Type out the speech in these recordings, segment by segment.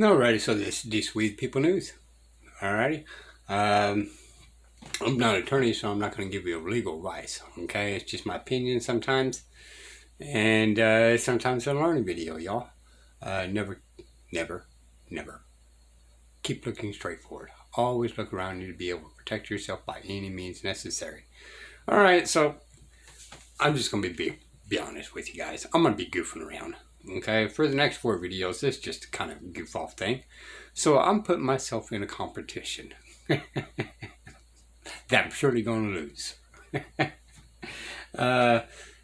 Alrighty, so this week people news. Alrighty, um, I'm not an attorney, so I'm not going to give you legal advice. Okay, it's just my opinion sometimes, and sometimes a learning video, y'all. Never, never, never. Keep looking straight forward. Always look around you to be able to protect yourself by any means necessary. All right, so I'm just going to be honest with you guys. I'm going to be goofing around. Okay, for the next 4 videos, this is just a kind of goof off thing. So I'm putting myself in a competition that I'm surely going to lose. uh,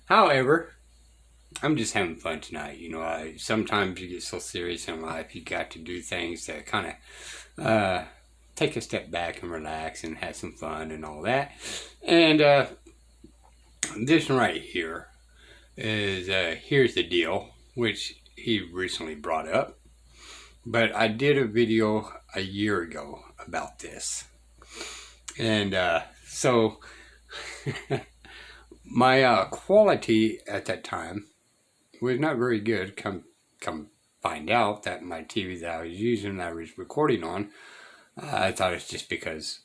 However, I'm just having fun tonight. Sometimes you get so serious in life, you got to do things that kind of take a step back and relax and have some fun and all that. And this right here is here's the deal, which he recently brought up. But I did a video a year ago about this. And so my quality at that time was not very good. Come find out that my TV that I was using, that I was recording on, I thought it's just because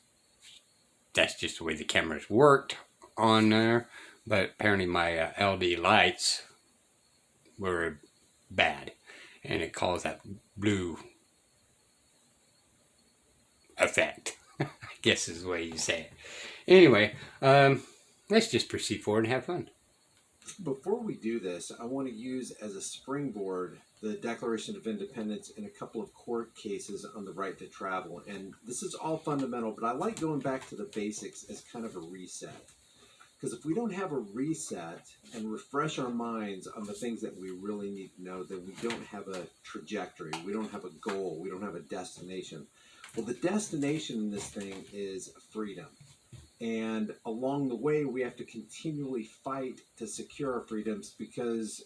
that's just the way the cameras worked on there. But apparently my LD lights were bad, and it caused that blue effect. I guess is the way you say it. Anyway, let's just proceed forward and have fun. Before we do this, I want to use as a springboard the Declaration of Independence in a couple of court cases on the right to travel. And this is all fundamental, but I like going back to the basics as kind of a reset. Because if we don't have a reset and refresh our minds on the things that we really need to know, then we don't have a trajectory, we don't have a goal, we don't have a destination. Well, the destination in this thing is freedom. And along the way, we have to continually fight to secure our freedoms, because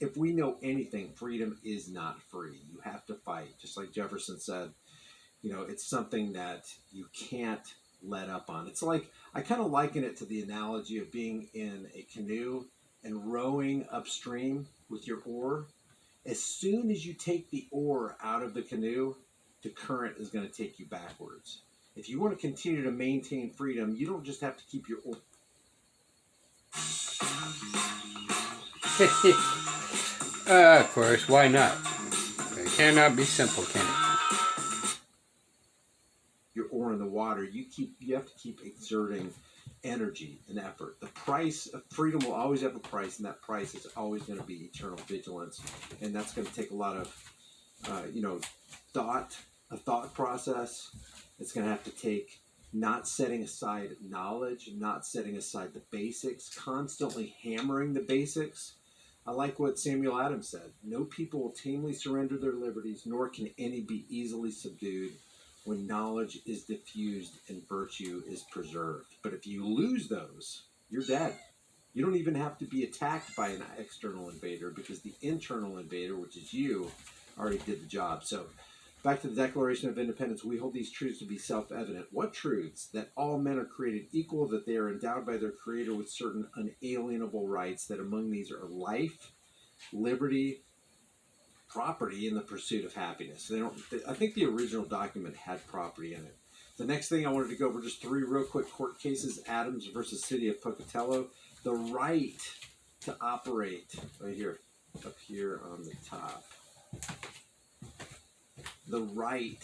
if we know anything, freedom is not free. You have to fight. Just like Jefferson said, it's something that you can't let up on. It's like, I kind of liken it to the analogy of being in a canoe and rowing upstream with your oar. As soon as you take the oar out of the canoe, the current is going to take you backwards. If you want to continue to maintain freedom, you don't just have to keep your oar. Of course, why not? It cannot be simple, can it? Your oar in the water. You have to keep exerting energy and effort. The price of freedom will always have a price, and that price is always going to be eternal vigilance. And that's going to take a lot of, a thought process. It's going to have to take not setting aside knowledge, not setting aside the basics, constantly hammering the basics. I like what Samuel Adams said. No people will tamely surrender their liberties, nor can any be easily subdued when knowledge is diffused and virtue is preserved. But if you lose those, you're dead. You don't even have to be attacked by an external invader, because the internal invader, which is you, already did the job. So back to the Declaration of Independence, we hold these truths to be self-evident. What truths? That all men are created equal, that they are endowed by their Creator with certain unalienable rights, that among these are life, liberty, property, and the pursuit of happiness. I think the original document had property in it. The next thing I wanted to go over, just 3 real quick court cases: Adams versus City of Pocatello. The right to operate, right here, up here on the top. The right,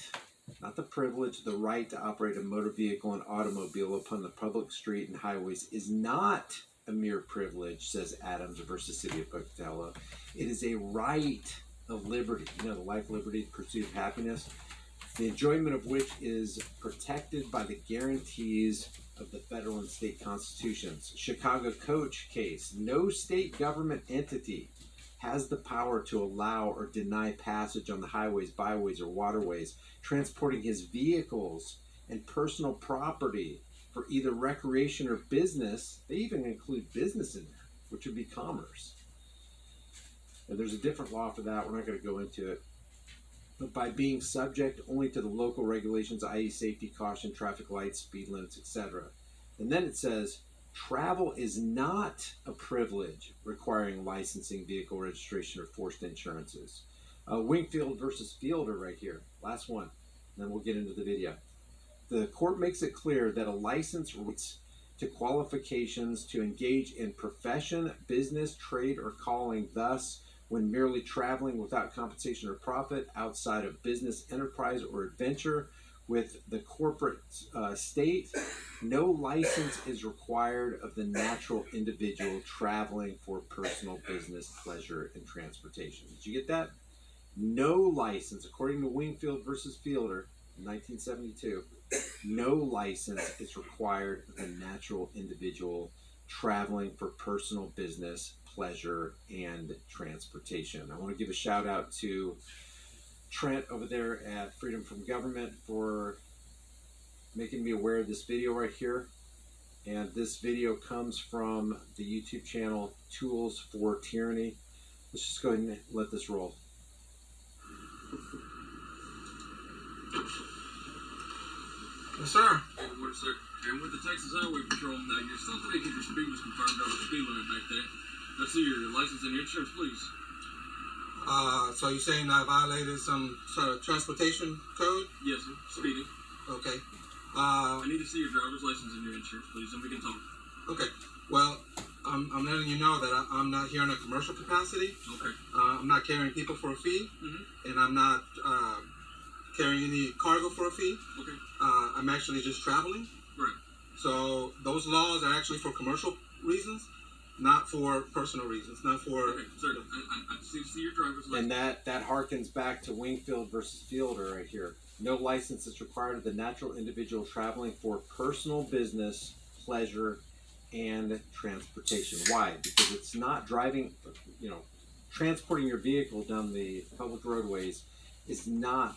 not the privilege, the right to operate a motor vehicle and automobile upon the public street and highways is not a mere privilege, says Adams versus City of Pocatello. It is a right of liberty, the life, liberty, pursuit of happiness, the enjoyment of which is protected by the guarantees of the federal and state constitutions. Chicago coach case: no state government entity has the power to allow or deny passage on the highways, byways, or waterways, transporting his vehicles and personal property for either recreation or business. They even include business in there, which would be commerce. And there's a different law for that. We're not going to go into it. But by being subject only to the local regulations, i.e. safety, caution, traffic lights, speed limits, etc. And then it says, travel is not a privilege requiring licensing, vehicle registration, or forced insurances. Wingfield versus Fielder right here. Last one. Then we'll get into the video. The court makes it clear that a license relates to qualifications to engage in profession, business, trade, or calling. Thus, when merely traveling without compensation or profit outside of business, enterprise, or adventure with the corporate state, no license is required of the natural individual traveling for personal business, pleasure, and transportation. Did you get that? No license, according to Wingfield versus Fielder, 1972, no license is required of the natural individual traveling for personal business, pleasure, and transportation. I want to give a shout out to Trent over there at Freedom from Government for making me aware of this video right here. And this video comes from the YouTube channel Tools for Tyranny. Let's just go ahead and let this roll. Yes, sir. What, sir? And with the Texas Highway Patrol, now you're still thinking your speed was confirmed over the speed limit back there. Let's see your license and your insurance, please. So you're saying I violated some sort of transportation code? Yes, sir. Speeding. Okay. I need to see your driver's license and your insurance, please, and we can talk. Okay. Well, I'm letting you know that I'm not here in a commercial capacity. Okay. I'm not carrying people for a fee, Mm-hmm. and I'm not carrying any cargo for a fee. Okay. I'm actually just traveling. Right. So those laws are actually for commercial reasons, not for personal reasons, not for... Okay, sir. I see your driver's license. And that harkens back to Wingfield versus Fielder right here. No license is required of the natural individual traveling for personal business, pleasure, and transportation. Why? Because it's not driving, transporting your vehicle down the public roadways is not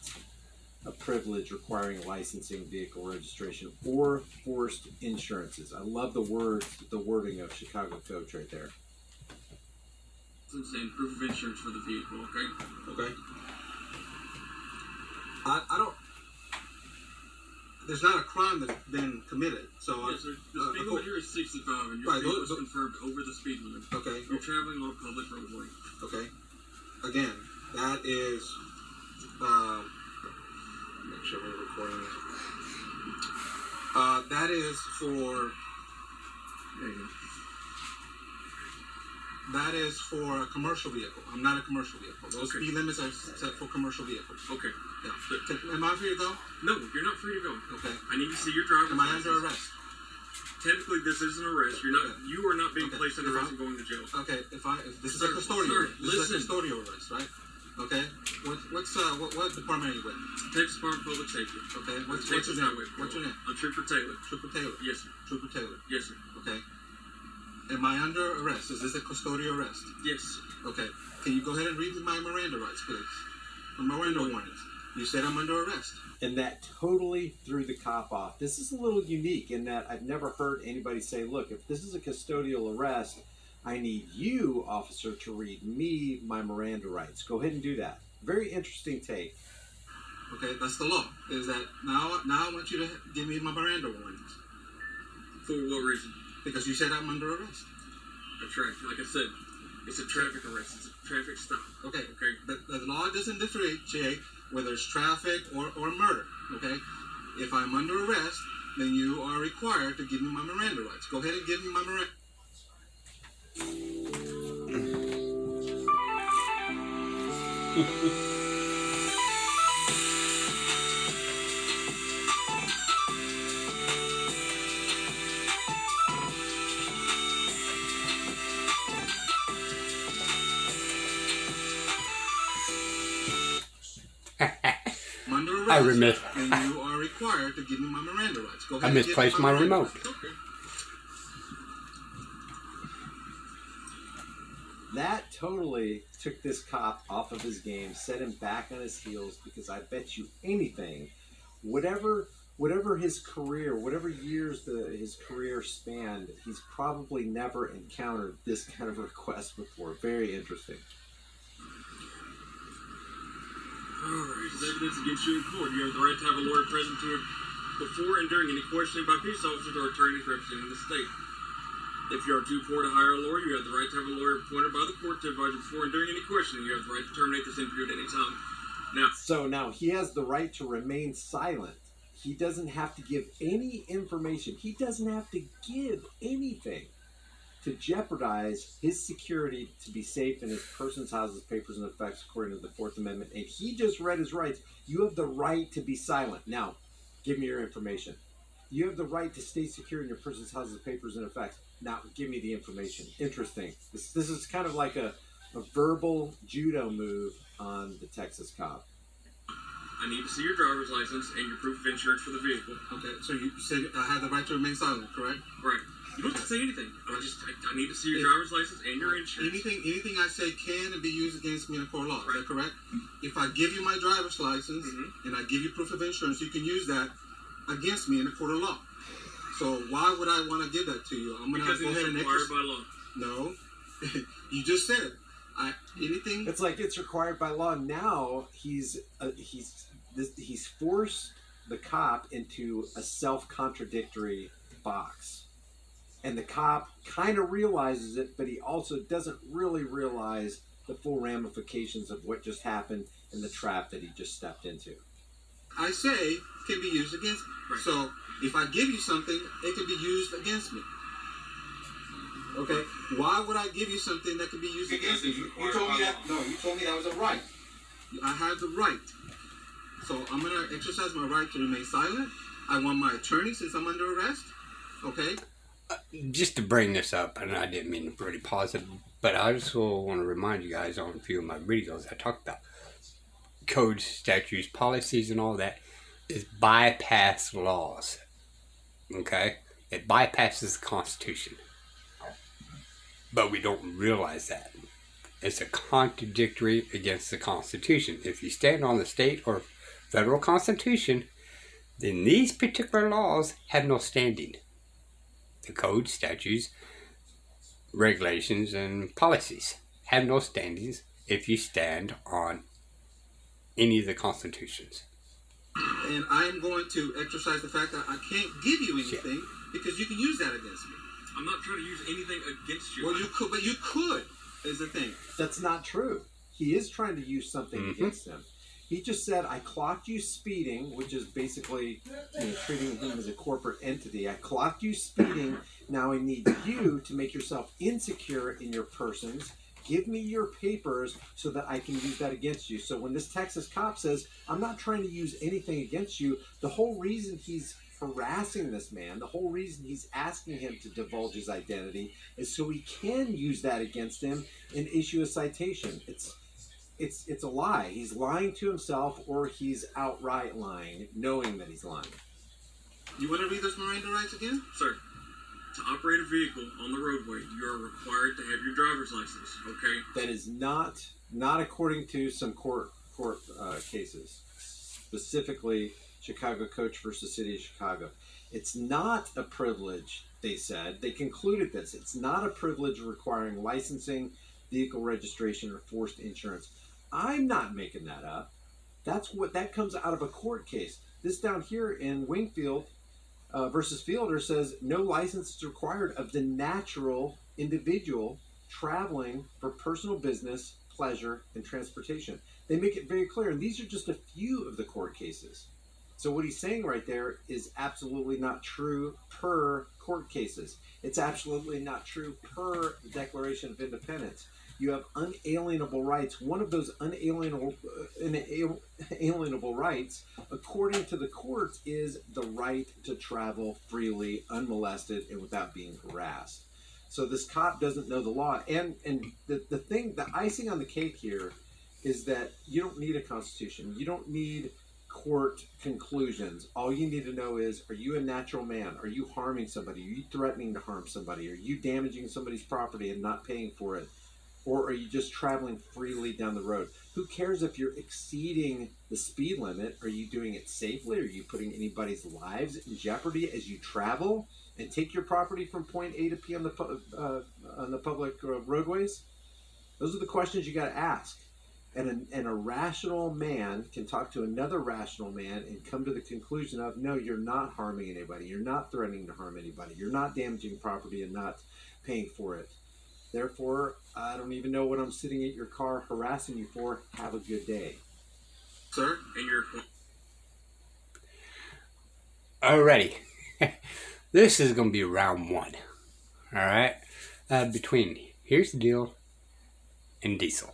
a privilege requiring licensing, vehicle registration, or forced insurances. I love the wording of Chicago Coach right there. And proof of insurance for the vehicle, okay? Okay. I don't... There's not a crime that's been committed, so... Yes, sir. The speed limit here is 65, and your Right, speed those- was confirmed over the speed limit. Okay. You're traveling on a public roadway. Okay. Again, that is... make sure we're recording this. That is for... There you go. That is for a commercial vehicle. I'm not a commercial vehicle. Those Okay. speed limits are set for commercial vehicles. Okay. Yeah. Am I free to go? No, you're not free to go. Okay. I need to see your driver's Am I license. under arrest? Technically, this is an arrest. You are not being Okay. placed under arrest and going to jail. Okay. If this Sir, is a custodial, sir, this is a listen. custodial arrest, right? Okay. What department are you with? Texas Department of Public Safety. Okay. What's Texas your name? Highway Patrol. What's your name? I'm Trooper Taylor. Trooper Taylor. Yes, sir. Trooper Taylor. Yes, sir. Okay. Am I under arrest? Is this a custodial arrest? Yes. Okay. Can you go ahead and read me my Miranda rights, please? My Miranda warnings. You said I'm under arrest. And that totally threw the cop off. This is a little unique in that I've never heard anybody say, look, if this is a custodial arrest, I need you, officer, to read me my Miranda rights. Go ahead and do that. Very interesting take. Okay, that's the law. Is that now I want you to give me my Miranda warnings. For what reason? Because you said I'm under arrest. A traffic. Like I said, it's a traffic arrest. It's a traffic stop. Okay. Okay. The law doesn't differentiate whether it's traffic or murder. Okay. If I'm under arrest, then you are required to give me my Miranda rights. Go ahead and give me my Miranda. I'm under arrest. I remit. And you are required to give me my Miranda rights. Go ahead I and give me misplaced my Miranda remote. rights. Okay. That totally took this cop off of his game, set him back on his heels, because I bet you anything, whatever his career, whatever years his career spanned, he's probably never encountered this kind of request before. Very interesting. Alright. This evidence against you in court. You have the right to have a lawyer present to it before and during any questioning by peace officers or attorneys representing the state. If you are too poor to hire a lawyer, you have the right to have a lawyer appointed by the court to advise you before and during any questioning. You have the right to terminate this interview at any time. Now, So now he has the right to remain silent. He doesn't have to give any information. He doesn't have to give anything to jeopardize his security to be safe in his persons, houses, papers, and effects according to the Fourth Amendment. And he just read his rights. You have the right to be silent. Now, give me your information. You have the right to stay secure in your persons, houses, papers, and effects. Now, give me the information. Interesting. This is kind of like a verbal judo move on the Texas cop. I need to see your driver's license and your proof of insurance for the vehicle. Okay, so you said I have the right to remain silent, correct? Right. You don't have to say anything. I need to see your driver's license and your insurance. Anything I say can be used against me in a court of law. Is that correct? If I give you my driver's license and I give you proof of insurance, you can use that against me in a court of law. So why would I want to give that to you? I'm gonna Because go it is ahead and required by law. No, you just said anything. It's like it's required by law. Now he's forced the cop into a self-contradictory box, and the cop kind of realizes it, but he also doesn't really realize the full ramifications of what just happened and the trap that he just stepped into. I say can be used against me. Right. So if I give you something, it can be used against me. Okay? Why would I give you something that can be used against me? You told me that. No, you told me that was a right. I have the right. So I'm gonna exercise my right to remain silent. I want my attorney since I'm under arrest. Okay? Just to bring this up, and I didn't mean to really pause it, but I also want to remind you guys on a few of my videos I talked about codes, statutes, policies, and all that is bypass laws. Okay? It bypasses the Constitution. But we don't realize that. It's a contradictory against the Constitution. If you stand on the state or federal Constitution, then these particular laws have no standing. The code, statutes, regulations, and policies have no standings if you stand on any of the constitutions. And I'm going to exercise the fact that I can't give you anything because you can use that against me. I'm not trying to use anything against you. Well, you could, but you could, is the thing. That's not true. He is trying to use something against him. He just said, I clocked you speeding, which is basically treating him as a corporate entity. I clocked you speeding. Now I need you to make yourself insecure in your persons. Give me your papers so that I can use that against you. So when this Texas cop says, I'm not trying to use anything against you, the whole reason he's harassing this man, the whole reason he's asking him to divulge his identity is so he can use that against him and issue a citation. It's a lie. He's lying to himself, or he's outright lying, knowing that he's lying. You want to read those Miranda rights again? Sir, to operate a vehicle on the roadway, you are required to have your driver's license, okay? That is not according to some court cases, specifically Chicago Coach versus City of Chicago. It's not a privilege, they said. They concluded this. It's not a privilege requiring licensing, vehicle registration, or forced insurance. I'm not making that up. That comes out of a court case. This down here in Wingfield versus Fielder says no license is required of the natural individual traveling for personal business, pleasure, and transportation. They make it very clear, and these are just a few of the court cases. So what he's saying right there is absolutely not true per court cases. It's absolutely not true per the Declaration of Independence. You have unalienable rights. One of those unalienable rights, according to the courts, is the right to travel freely, unmolested, and without being harassed. So this cop doesn't know the law. And the icing on the cake here is that you don't need a constitution. You don't need court conclusions. All you need to know is, are you a natural man? Are you harming somebody? Are you threatening to harm somebody? Are you damaging somebody's property and not paying for it? Or are you just traveling freely down the road? Who cares if you're exceeding the speed limit? Are you doing it safely? Are you putting anybody's lives in jeopardy as you travel and take your property from point A to P on the public roadways? Those are the questions you got to ask. And a rational man can talk to another rational man and come to the conclusion of, no, you're not harming anybody. You're not threatening to harm anybody. You're not damaging property and not paying for it. Therefore, I don't even know what I'm sitting at your car harassing you for. Have a good day. Sir, and your Alrighty. This is going to be round one. Alright? Between Here's the Deal and Diesel.